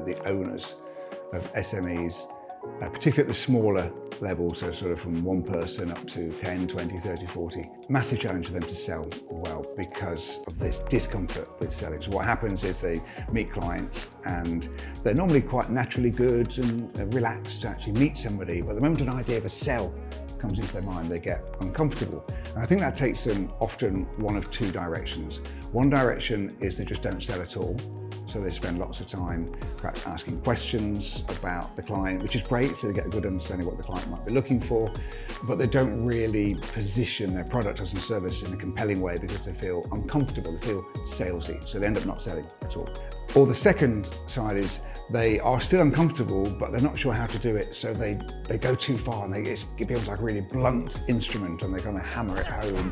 the owners of SMEs, particularly at the smaller levels, so sort of from one person up to 10, 20, 30, 40. Massive challenge for them to sell well because of this discomfort with selling. So what happens is they meet clients and they're normally quite naturally good and relaxed to actually meet somebody, but the moment an idea of a sell comes into their mind, they get uncomfortable. And I think that takes them often one of two directions. One direction is they just don't sell at all. So they spend lots of time perhaps asking questions about the client, which is great, so they get a good understanding of what the client might be looking for, but they don't really position their product and service in a compelling way because they feel uncomfortable, they feel salesy, so they end up not selling at all. Or the second side is they are still uncomfortable, but they're not sure how to do it, so they go too far and it becomes like a really blunt instrument and they kind of hammer it home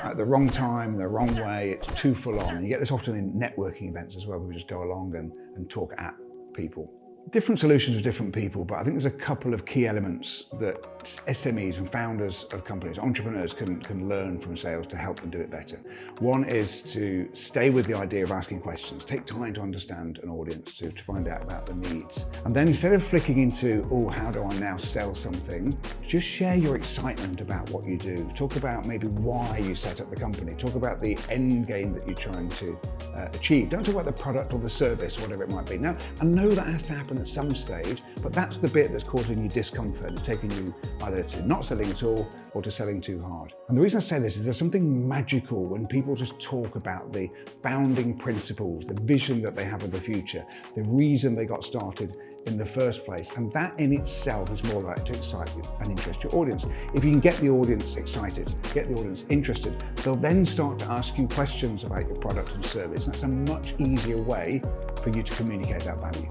at the wrong time, the wrong way, it's too full on. And you get this often in networking events as well, where we just go along and talk at people. Different solutions for different people, but I think there's a couple of key elements that SMEs and founders of companies, entrepreneurs can learn from sales to help them do it better. One is to stay with the idea of asking questions. Take time to understand an audience, to find out about the needs. And then instead of flicking into, oh, how do I now sell something? Just share your excitement about what you do. Talk about maybe why you set up the company. Talk about the end game that you're trying to achieve. Don't talk about the product or the service, or whatever it might be. Now, I know that has to happen at some stage, but that's the bit that's causing you discomfort and taking you either to not selling at all or to selling too hard. And the reason I say this is there's something magical when people just talk about the founding principles, the vision that they have of the future, the reason they got started in the first place. And that in itself is more likely to excite you and interest your audience. If you can get the audience excited, get the audience interested, they'll then start to ask you questions about your product and service. That's a much easier way for you to communicate that value.